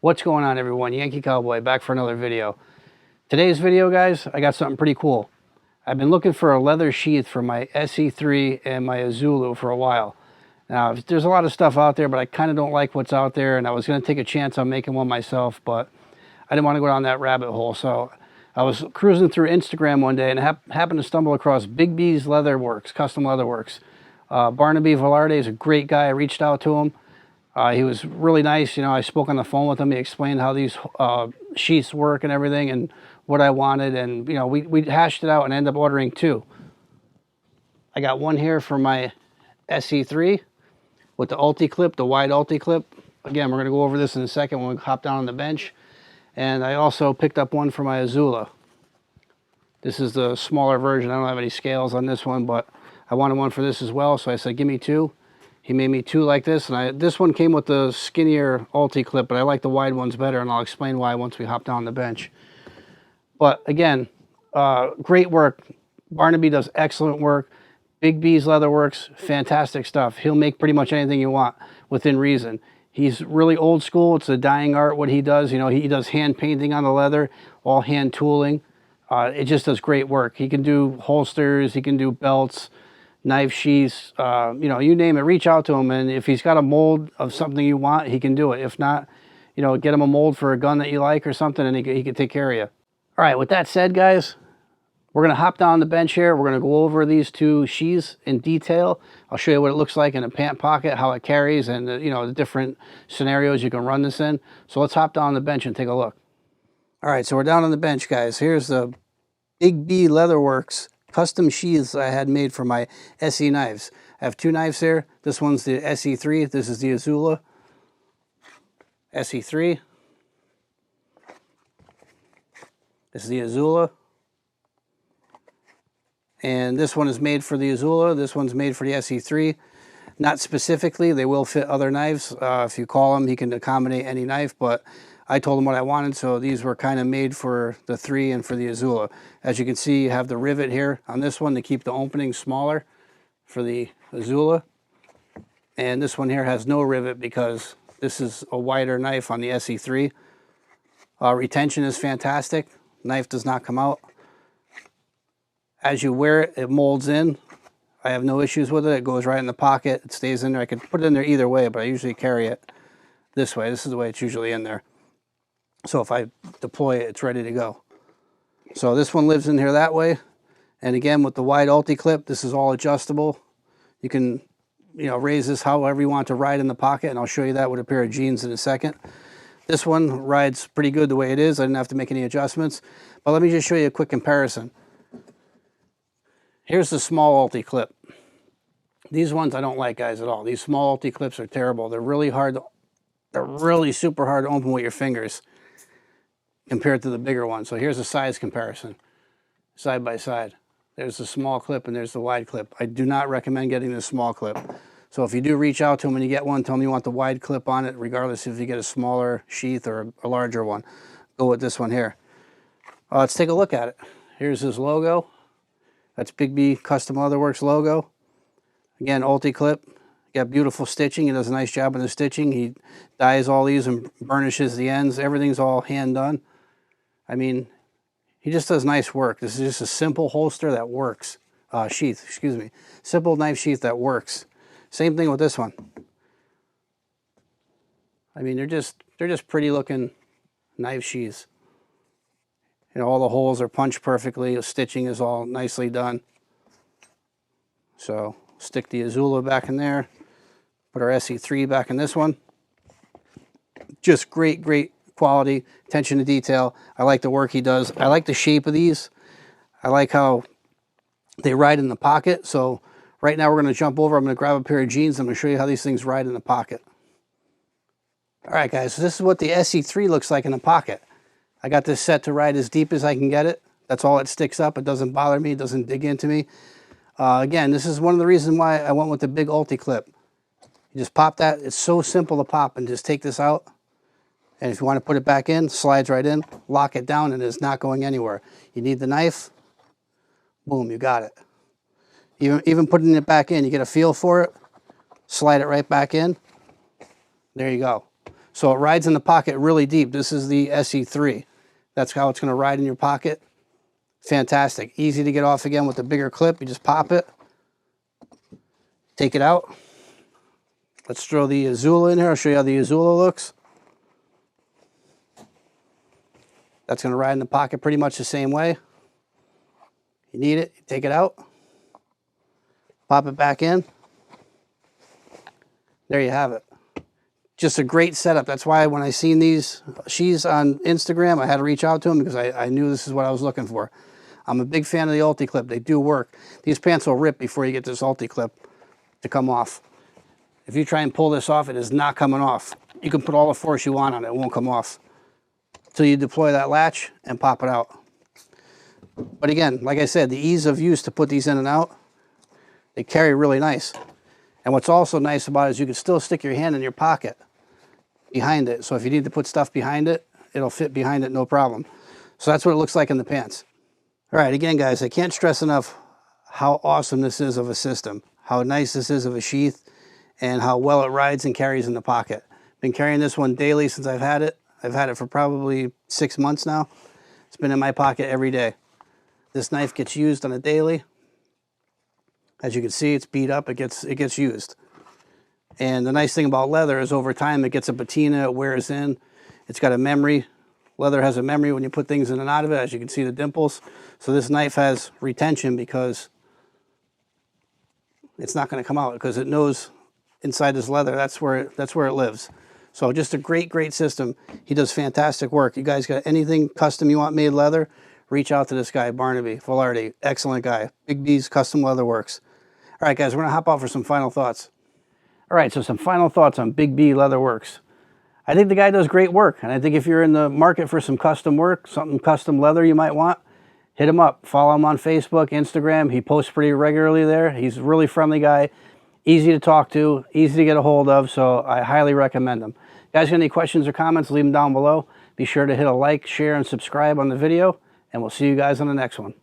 What's going on, everyone? Yankee Cowboy back for another video. Today's video, guys, I got something pretty cool. I've been looking for a leather sheath for my ESEE and my Zulu for a while. Now, there's a lot of stuff out there, but I kind of don't like what's out there, and I was going to take a chance on making one myself, but I didn't want to go down that rabbit hole. So I was cruising through Instagram one day and happened to stumble across Big B's Leatherworks, Custom Leatherworks. Barnaby Velarde is a great guy. I reached out to him. He was really nice. You know, I spoke on the phone with him. He explained how these sheaths work and everything and what I wanted. And, you know, we hashed it out and ended up ordering two. I got one here for my SE3 with the ulti clip, the wide ulti clip. Again, we're going to go over this in a second when we hop down on the bench. And I also picked up one for my Azula. This is the smaller version. I don't have any scales on this one, but I wanted one for this as well. So I said, give me two. He made me two like this, and this one came with the skinnier ulti clip, but I like the wide ones better, and I'll explain why once we hop down the bench. But again, great work. Barnaby does excellent work. Big B's Leatherworks, fantastic stuff. He'll make pretty much anything you want within reason. He's really old school. It's a dying art what he does. You know, he does hand painting on the leather, all hand tooling. It just does great work. He can do holsters, he can do belts, knife sheaths, you know, you name it. Reach out to him, and if he's got a mold of something you want, he can do it. If not, you know, get him a mold for a gun that you like or something, and he can take care of you. All right, with that said, guys, we're going to hop down the bench here. We're going to go over these two sheaths in detail. I'll show you what it looks like in a pant pocket, how it carries, and you know, the different scenarios you can run this in. So let's hop down the bench and take a look. All right, so we're down on the bench, guys. Here's the Big B Leatherworks custom sheaths I had made for my ESEE knives. I have two knives here. This one's the SE3. This is the Azula. SE3. This is the Azula. And this one is made for the Azula. This one's made for the SE3. Not specifically. They will fit other knives. If you call him, he can accommodate any knife, but I told him what I wanted, so these were kind of made for the 3 and for the Azula. As you can see, you have the rivet here on this one to keep the opening smaller for the Azula. And this one here has no rivet because this is a wider knife on the SE3. Retention is fantastic. Knife does not come out. As you wear it, it molds in. I have no issues with it. It goes right in the pocket. It stays in there. I could put it in there either way, but I usually carry it this way. This is the way it's usually in there. So if I deploy it, it's ready to go. So this one lives in here that way. And again, with the wide ulti clip, this is all adjustable. You can, you know, raise this however you want to ride in the pocket, and I'll show you that with a pair of jeans in a second. This one rides pretty good the way it is. I didn't have to make any adjustments. But let me just show you a quick comparison. Here's the small ulti clip. These ones I don't like, guys, at all. These small ulti clips are terrible. They're really hard. They're really super hard to open with your fingers compared to the bigger one. So here's a size comparison, side by side. There's the small clip and there's the wide clip. I do not recommend getting the small clip. So if you do reach out to them and you get one, tell them you want the wide clip on it, regardless if you get a smaller sheath or a larger one. Go with this one here. Let's take a look at it. Here's his logo. That's Big B Custom Leatherworks logo. Again, ulti clip. Got beautiful stitching. He does a nice job in the stitching. He dyes all these and burnishes the ends. Everything's all hand done. I mean, he just does nice work. This is just a simple holster that works. Sheath, excuse me. Simple knife sheath that works. Same thing with this one. I mean, they're just pretty looking knife sheaths. You know, all the holes are punched perfectly. The stitching is all nicely done. So stick the Azula back in there. Put our SE3 back in this one. Just great, great quality, attention to detail. I like the work he does. I like the shape of these. I like how they ride in the pocket. So right now we're going to jump over. I'm going to grab a pair of jeans. I'm going to show you how these things ride in the pocket. All right, guys, so this is what the SE3 looks like in the pocket. I got this set to ride as deep as I can get it. That's all it sticks up. It doesn't bother me. It doesn't dig into me. Again, this is one of the reasons why I went with the big ulti clip. You just pop that. It's so simple to pop, and just take this out. And if you want to put it back in, slides right in, lock it down, and it's not going anywhere. You need the knife. Boom, you got it. Even putting it back in, you get a feel for it. Slide it right back in. There you go. So it rides in the pocket really deep. This is the ESEE 3. That's how it's going to ride in your pocket. Fantastic. Easy to get off again with the bigger clip. You just pop it. Take it out. Let's throw the Azula in here. I'll show you how the Azula looks. That's going to ride in the pocket pretty much the same way. You need it, you take it out. Pop it back in. There you have it. Just a great setup. That's why when I seen these sheaths on Instagram, I had to reach out to them because I knew this is what I was looking for. I'm a big fan of the ulti-clip. They do work. These pants will rip before you get this ulti-clip to come off. If you try and pull this off, it is not coming off. You can put all the force you want on it. It won't come off until you deploy that latch and pop it out. But again, like I said, the ease of use to put these in and out, they carry really nice. And what's also nice about it is you can still stick your hand in your pocket behind it. So if you need to put stuff behind it, it'll fit behind it, no problem. So that's what it looks like in the pants. All right, again, guys, I can't stress enough how awesome this is of a system, how nice this is of a sheath, and how well it rides and carries in the pocket. Been carrying this one daily since I've had it. I've had it for probably 6 months now. It's been in my pocket every day. This knife gets used on a daily. As you can see, it's beat up, it gets used. And the nice thing about leather is over time it gets a patina, it wears in. It's got a memory. Leather has a memory when you put things in and out of it, as you can see the dimples. So this knife has retention because it's not going to come out because it knows inside this leather that's where it lives. So just a great system. He does fantastic work. You guys got anything custom you want made leather, reach out to this guy, Barnaby Filardi. Excellent guy. Big B's Custom Leather Works. All right, guys, we're going to hop out for some final thoughts. All right, so some final thoughts on Big B Leather Works. I think the guy does great work, and I think if you're in the market for some custom work, something custom leather you might want, hit him up. Follow him on Facebook, Instagram. He posts pretty regularly there. He's a really friendly guy, easy to talk to, easy to get a hold of, so I highly recommend him. Guys, got any questions or comments, leave them down below. Be sure to hit a like, share, and subscribe on the video, and we'll see you guys on the next one.